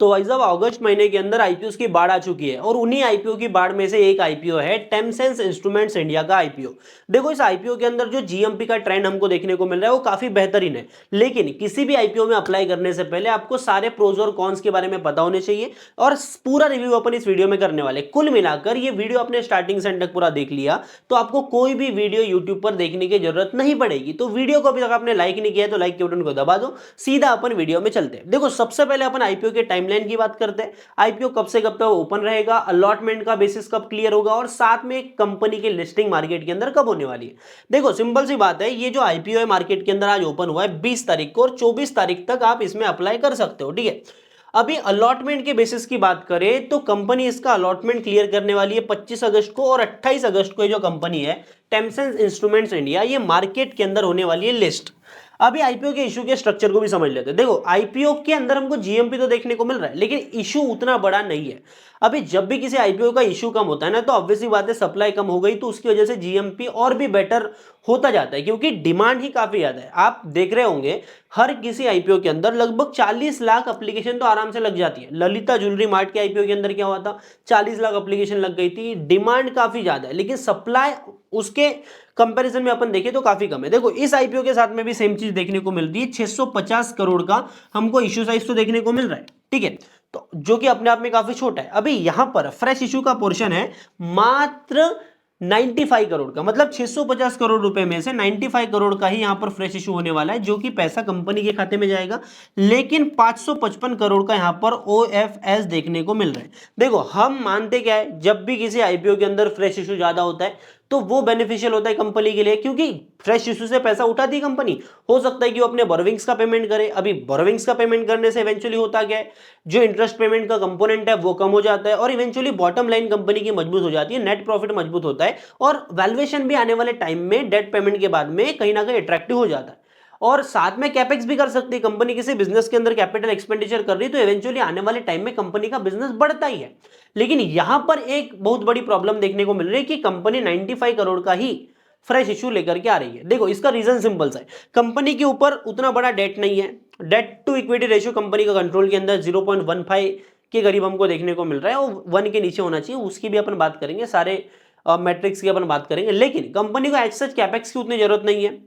तो भाई साहब अगस्त महीने के अंदर आईपीओ की बाढ़ आ चुकी है और उन्हीं आईपीओ की बाढ़ में से एक आईपीओ है टेमसेंस इंस्ट्रूमेंट्स इंडिया का आईपीओ। देखो इस आईपीओ के अंदर जो जीएमपी का ट्रेंड हमको देखने को मिल रहा है वो काफी बेहतरीन है, लेकिन किसी भी आईपीओ में अप्लाई करने से पहले आपको सारे प्रोज और कॉन्स के बारे में पता होने चाहिए और पूरा रिव्यू अपन इस वीडियो में करने वाले। कुल मिलाकर ये वीडियो अपने स्टार्टिंग से एंड तक पूरा देख लिया तो आपको कोई भी वीडियो यूट्यूब पर देखने की जरूरत नहीं पड़ेगी। तो वीडियो को अभी तक आपने लाइक नहीं किया तो लाइक के बटन को दबा दो, सीधा अपन वीडियो में चलते हैं। देखो सबसे पहले अपन आईपीओ के टाइमलाइन की बात करते हैं। आईपीओ कब से कब तक ओपन रहेगा, अलॉटमेंट का बेसिस कब क्लियर होगा और साथ में कंपनी की लिस्टिंग मार्केट के अंदर कब होने वाली है। देखो सिंपल सी बात है, ये जो आईपीओ है मार्केट के अंदर आज ओपन हुआ है 20 तारीख को और 24 तारीख तक आप इसमें अप्लाई कर सकते हो, ठीक है। अभी अलॉटमेंट के बेसिस की बात करें तो कंपनी इसका अलॉटमेंट क्लियर करने वाली है 25 अगस्त को और 28 अगस्त को ये जो कंपनी है टेमसेंस इंस्ट्रूमेंट्स इंडिया, ये मार्केट के अंदर होने वाली है लिस्ट। अभी आईपीओ के इशू के स्ट्रक्चर को भी समझ लेते हैं। देखो आईपीओ के अंदर हमको जीएमपी तो देखने को मिल रहा है लेकिन इशू उतना बड़ा नहीं है। अभी जब भी किसी आईपीओ का इशू कम होता है ना तो ऑब्वियसली बात है सप्लाई कम हो गई तो उसकी वजह से जीएमपी और भी बेटर होता जाता है क्योंकि डिमांड ही काफी ज्यादा है। आप देख रहे होंगे हर किसी आईपीओ के अंदर लगभग 40 लाख एप्लीकेशन तो आराम से लग जाती है। ललिता ज्वेलरी मार्ट के आईपीओ के अंदर क्या हुआ था, 40 लाख एप्लीकेशन लग गई थी। डिमांड काफी ज्यादा है लेकिन सप्लाई उसके कंपैरिजन में अपन देखें तो काफी कम है। देखो इस आईपीओ के साथ में भी सेम चीज देखने को मिल रही है, 650 करोड़ का हमको इश्यू साइज तो देखने को मिल रहा है, ठीक है, तो जो कि अपने आप में काफी छोटा है। अभी यहां पर फ्रेश इशू का पोर्शन है मात्र 95 करोड़ का, मतलब 650 करोड़ रुपए में से 95 करोड़ का ही यहां पर फ्रेश इशू होने वाला है जो कि पैसा कंपनी के खाते में जाएगा। लेकिन 555 करोड़ का यहां पर ओएफएस देखने को मिल रहा है। देखो हम मानते क्या है, जब भी किसी आईपीओ के अंदर फ्रेश इशू ज्यादा होता है तो वो बेनिफिशियल होता है कंपनी के लिए क्योंकि फ्रेश इशू से पैसा उठाती है कंपनी। हो सकता है कि वो अपने बोरोविंग्स का पेमेंट करे। अभी बोरोविंग्स का पेमेंट करने से इवेंचुअली होता क्या है, जो इंटरेस्ट पेमेंट का कंपोनेंट है वो कम हो जाता है और इवेंचुअली बॉटम लाइन कंपनी की मजबूत हो जाती है, नेट प्रॉफिट मजबूत होता है और वैल्यूएशन भी आने वाले टाइम में डेट पेमेंट के बाद में कहीं ना कहीं अट्रैक्टिव हो जाता है। और साथ में कैपेक्स भी कर सकती है कंपनी, किसी बिजनेस के अंदर कैपिटल एक्सपेंडिचर कर रही है तो इवेंचुअली आने वाले टाइम में कंपनी का बिजनेस बढ़ता ही है। लेकिन यहां पर एक बहुत बड़ी प्रॉब्लम देखने को मिल रही है कि कंपनी 95 करोड़ का ही फ्रेश इशू लेकर के आ रही है। देखो इसका रीजन सिंपल सा है, कंपनी के ऊपर उतना बड़ा डेट नहीं है। Debt to equity ratio company का कंट्रोल के अंदर 0.15 के करीब हमको देखने को मिल रहा है और 1 के नीचे होना चाहिए, उसकी भी अपन बात करेंगे, सारे मैट्रिक्स की अपन बात करेंगे। लेकिन कंपनी को एज सच कैपेक्स की उतनी जरूरत नहीं है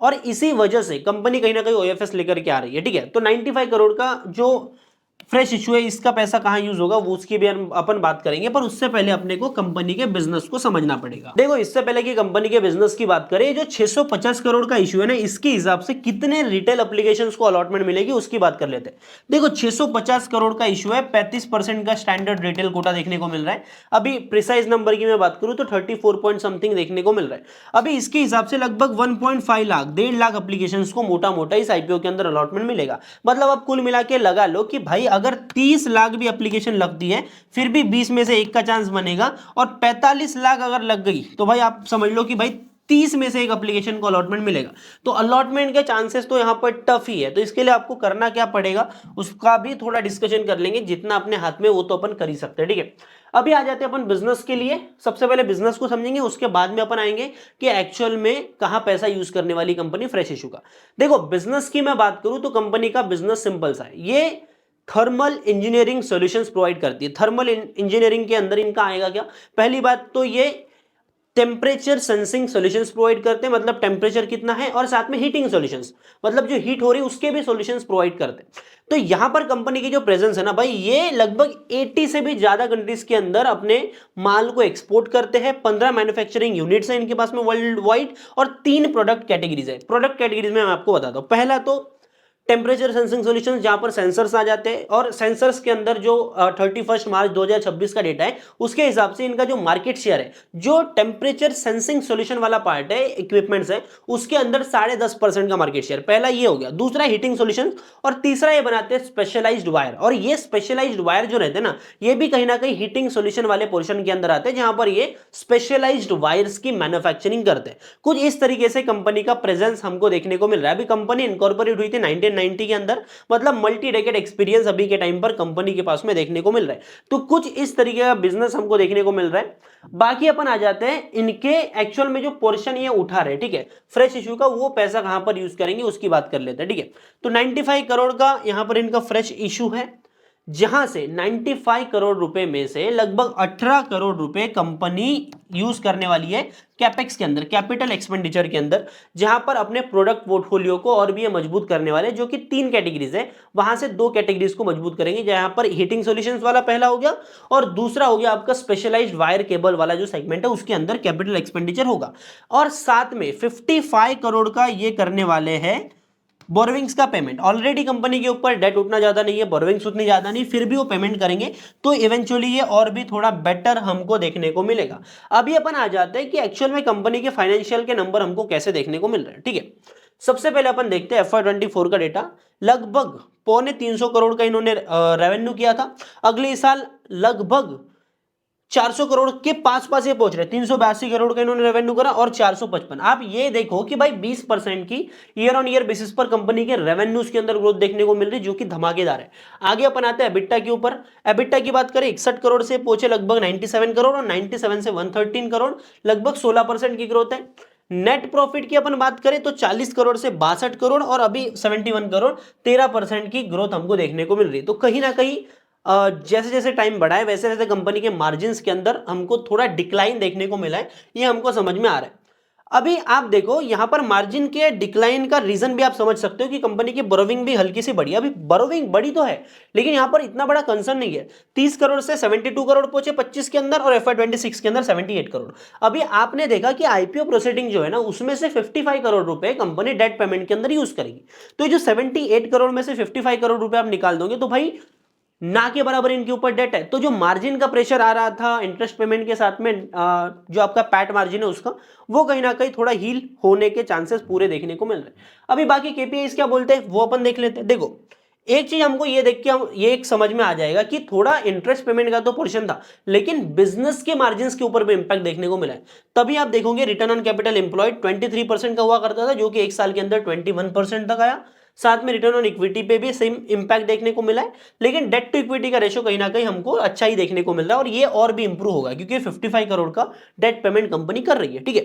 और इसी वजह से कंपनी कहीं ना कहीं ओएफएस लेकर के आ रही है, ठीक है। तो 95 करोड़ का जो फ्रेश इशू है इसका पैसा कहां यूज होगा वो उसकी भी अपन बात करेंगे, पर उससे पहले अपने को कंपनी के बिजनेस को समझना पड़ेगा। देखो इससे पहले कि कंपनी के बिजनेस की बात करें, जो 650 करोड़ का इशू है ना इसके हिसाब से कितने रिटेल एप्लीकेशंस को अलॉटमेंट मिलेगी उसकी बात कर लेते हैं। देखो 650 करोड़ का इशू है, 35% का स्टैंडर्ड रिटेल कोटा देखने को मिल रहा है। अभी प्रिसाइज नंबर की मैं बात करूं तो 34 पॉइंट समथिंग देखने को मिल रहा है। अभी इसके हिसाब से लगभग 1.5 लाख 1.5 लाख एप्लीकेशंस को मोटा मोटा इस आईपीओ के अंदर अलॉटमेंट मिलेगा। मतलब अब कुल मिला के लगा लो कि भाई अगर 30 लाख भी एप्लीकेशन लगती है फिर भी 20 में से एक का चांस बनेगा और 45 लाख अगर लग गई तो भाई आप समझ लो कि भाई 30 में से एक एप्लीकेशन को अलॉटमेंट मिलेगा। तो अलॉटमेंट के चांसेस तो यहां पर टफ ही है। तो इसके लिए आपको करना क्या पड़ेगा उसका भी थोड़ा डिस्कशन कर लेंगे, जितना अपने हाथ में वो तो अपन कर ही सकते हैं, ठीक है। अभी आ जाते हैं अपन बिजनेस के लिए। सबसे पहले बिजनेस को समझेंगे, उसके बाद में अपन आएंगे कि एक्चुअल में कहां पैसा यूज करने वाली कंपनी फ्रेश इशू का। देखो बिजनेस की मैं बात करूं तो कंपनी का बिजनेस सिंपल सा है, ये थर्मल इंजीनियरिंग सॉल्यूशंस प्रोवाइड करती है। थर्मल इंजीनियरिंग के अंदर इनका आएगा क्या, पहली बात तो ये टेम्परेचर सेंसिंग सॉल्यूशंस प्रोवाइड करते हैं, मतलब टेम्परेचर कितना है, और साथ में हीटिंग सॉल्यूशंस, मतलब जो हीट हो रही है उसके भी सॉल्यूशंस प्रोवाइड करते हैं। तो यहां पर कंपनी की जो प्रेजेंस है ना भाई, ये लगभग 80 से भी ज्यादा कंट्रीज के अंदर अपने माल को एक्सपोर्ट करते हैं। 15 मैन्युफैक्चरिंग यूनिट्स हैं इनके पास में वर्ल्ड वाइड और 3 प्रोडक्ट कैटेगरीज है। प्रोडक्ट कैटेगरीज में मैं आपको बताता हूं, पहला तो टेम्परेचर सेंसिंग सॉल्यूशंस, जहां पर सेंसर्स आ जाते हैं और सेंसर्स के अंदर जो 31 मार्च 2026 का डेटा है उसके हिसाब से इनका जो मार्केट शेयर है, जो टेम्परेचर सेंसिंग सॉल्यूशन वाला पार्ट है, इक्विपमेंट्स है, उसके अंदर 10.5% का मार्केट शेयर, पहला ये हो गया। दूसरा हीटिंग सॉल्यूशंस और तीसरा ये बनाते हैं स्पेशलाइज्ड वायर। और ये स्पेशलाइज्ड वायर जो रहते हैं ना, ये भी कहीं ना कहीं हीटिंग सॉल्यूशन वाले पोर्शन के अंदर आते हैं, जहां पर ये स्पेशलाइज्ड वायर्स की मैन्युफैक्चरिंग करते हैं। कुछ इस तरीके से कंपनी का प्रेजेंस हमको देखने को मिल रहा है। अभी कंपनी इनकॉर्पोरेट हुई थी 1990 के अंदर, मतलब मल्टी डेकेड एक्सपीरियंस अभी के टाइम पर कंपनी के पास में देखने को मिल रहा है। तो कुछ इस तरीके का बिजनेस हमको देखने को मिल रहा है। बाकी अपन आ जाते हैं इनके एक्चुअल में जो पोर्शन ये उठा रहे, ठीक है, फ्रेश इशू का, वो पैसा कहां पर यूज करेंगे उसकी बात कर लेते हैं, ठीक है। तो 95 करोड़ का यहां पर इनका फ्रेश इशू है, जहां से 95 करोड़ रुपए में से लगभग 18 करोड़ रुपए कंपनी यूज करने वाली है कैपेक्स के अंदर, कैपिटल एक्सपेंडिचर के अंदर, जहां पर अपने प्रोडक्ट पोर्टफोलियो को और भी ये मजबूत करने वाले, जो कि 3 कैटेगरीज है, वहां से 2 कैटेगरीज को मजबूत करेंगे, जहां पर हीटिंग सॉल्यूशंस वाला पहला हो गया और दूसरा हो गया आपका स्पेशलाइज्ड वायर केबल वाला जो सेगमेंट है, उसके अंदर कैपिटल एक्सपेंडिचर होगा। और साथ में 55 करोड़ का ये करने वाले हैं बोरोविंग्स का पेमेंट। ऑलरेडी कंपनी के ऊपर डेट उतना ज्यादा नहीं है, बोरोविंग्स उतनी ज्यादा नहीं, फिर भी वो पेमेंट करेंगे तो इवेंचुअली ये और भी थोड़ा बेटर हमको देखने को मिलेगा। अभी अपन आ जाते हैं कि एक्चुअल में कंपनी के फाइनेंशियल के नंबर हमको कैसे देखने को मिल रहे हैं। ठीक है, सबसे पहले अपन देखते हैं FY24 का डेटा। लगभग 250 करोड़ का इन्होंने रेवेन्यू किया था। अगले साल लगभग 400 करोड़ के पास ये पहुंच रहे, 382 करोड़ का इन्होंने रेवेन्यू करा और 455। आप ये देखो कि भाई 20% की ईयर ऑन ईयर बेसिस पर कंपनी के रेवेन्यूज के अंदर ग्रोथ देखने को मिल रही है, जो कि धमाकेदार है। आगे अपन आते हैं एबिटा के ऊपर। एबिटा की बात करें, 61 करोड़ से पहुंचे लगभग 97 करोड़ और 97 से 113 करोड़, लगभग 16% की ग्रोथ है। नेट प्रॉफिट की अपन बात करें तो 40 करोड़ से 62 करोड़ और अभी 71 करोड़, 13% की ग्रोथ हमको देखने को मिल रही है। तो कहीं ना कहीं जैसे जैसे टाइम बढ़ा है वैसे वैसे कंपनी के मार्जिन्स के अंदर हमको थोड़ा डिक्लाइन देखने को मिला है, ये हमको समझ में आ रहा है। अभी आप देखो यहां पर मार्जिन के डिक्लाइन का रीजन भी आप समझ सकते हो कि कंपनी की बोरोविंग भी हल्की सी बढ़ी। अभी बोरोविंग बड़ी तो है लेकिन यहां पर इतना बड़ा कंसर्न नहीं है। 30 करोड़ से 72 करोड़ पहुंचे 25 के अंदर और FY26 के अंदर 78 करोड़। अभी आपने देखा कि आईपीओ प्रोसीडिंग जो है ना, उसमें से 55 करोड़ रुपए कंपनी डेट पेमेंट के अंदर यूज करेगी। तो जो 78 करोड़ में से 55 करोड़ रुपए आप निकाल दोगे तो भाई ना के बराबर इनके ऊपर डेट है। तो जो मार्जिन का प्रेशर आ रहा था इंटरेस्ट पेमेंट के साथ में, जो आपका पैट मार्जिन है उसका, वो कहीं ना कहीं थोड़ा हील होने के चांसेस पूरे देखने को मिल रहे हैं। अभी बाकी केपीआईज क्या बोलते हैं वो अपन देख लेते हैं। देखो एक चीज हमको ये देख के हम ये एक समझ में आ जाएगा कि थोड़ा इंटरेस्ट पेमेंट का तो पोर्शन था लेकिन बिजनेस के मार्जिन के ऊपर भी इंपैक्ट देखने को मिला है। तभी आप देखोगे रिटर्न ऑन कैपिटल एम्प्लॉयड 23% का हुआ करता था, जो कि एक साल के अंदर 21% तक आया। साथ में रिटर्न ऑन इक्विटी पे भी सेम इंपैक्ट देखने को मिला है, लेकिन डेट टू इक्विटी का रेशो कहीं ना कहीं हमको अच्छा ही देखने को मिल रहा है और ये और भी इंप्रूव होगा क्योंकि 55 करोड़ का डेट पेमेंट कंपनी कर रही है। ठीक है,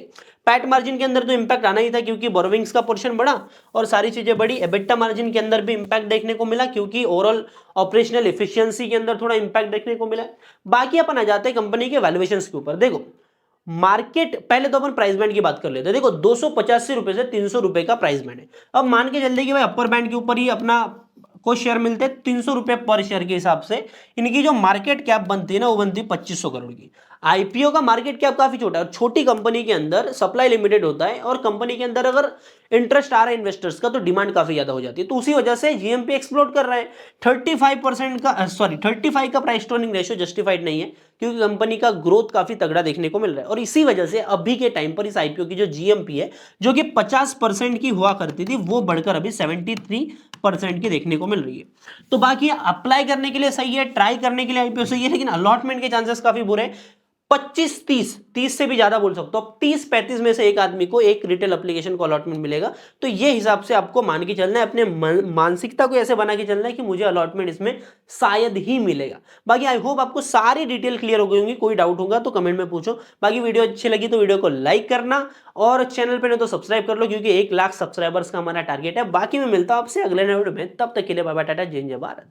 पैट मार्जिन के अंदर तो इंपैक्ट आना ही था क्योंकि बोरोविंग्स का पोर्शन बढ़ा और सारी चीजें बढ़ी। एबिटा मार्जिन के अंदर भी इंपैक्ट देखने को मिला क्योंकि ओवरऑल ऑपरेशनल एफिशिएंसी के अंदर थोड़ा इंपैक्ट देखने को मिला। बाकी अपन आ जाते हैं कंपनी के वैल्यूएशन के ऊपर। देखो मार्केट, पहले तो अपन प्राइस बैंड की बात कर लेते हैं। देखो 285 रुपए से 300 रुपए का प्राइस बैंड है। अब मान के चलते कि भाई अपर बैंड के ऊपर ही अपना को शेयर मिलते हैं 300 रुपए पर शेयर के हिसाब से, इनकी जो मार्केट कैप बनती है ना वो बनती है 2500 करोड़ की। आईपीओ का मार्केट कैप काफी छोटा है और छोटी कंपनी के अंदर सप्लाई लिमिटेड होता है और कंपनी के अंदर अगर इंटरेस्ट आ रहा है इन्वेस्टर्स का तो डिमांड काफी ज्यादा हो जाती है। तो उसी वजह से जीएमपी एक्सप्लोड कर रहा है। 35 का price to earning ratio justified नहीं है क्योंकि कंपनी का ग्रोथ काफी तगड़ा देखने को मिल रहा है और इसी वजह से अभी के टाइम पर इस आईपीओ की जो जीएमपी है जो कि 50% की हुआ करती थी वो बढ़कर अभी 73% की देखने को मिल रही है। तो बाकी अप्लाई करने के लिए सही है, ट्राई करने के लिए आईपीओ सही है, लेकिन अलॉटमेंट के चांसेस काफी बुरे हैं। 25-30 से भी ज्यादा बोल सकते हो, 30-35 में से एक आदमी को एक रिटेल एप्लीकेशन को अलॉटमेंट मिलेगा। तो ये हिसाब से आपको मान के चलना है, अपने मानसिकता को ऐसे बना के चलना है कि मुझे अलॉटमेंट इसमें शायद ही मिलेगा। बाकी आई होप आपको सारी डिटेल क्लियर हो गई होंगी। कोई डाउट होगा तो कमेंट में पूछो। बाकी वीडियो अच्छी लगी तो वीडियो को लाइक करना और चैनल पर नहीं तो सब्सक्राइब कर लो क्योंकि 1 लाख सब्सक्राइबर्स का हमारा टारगेट है। बाकी मैं मिलता हूं आपसे अगले वीडियो में, तब तक के लिए बाय बाय, टाटा, जय हिंद, जय भारत।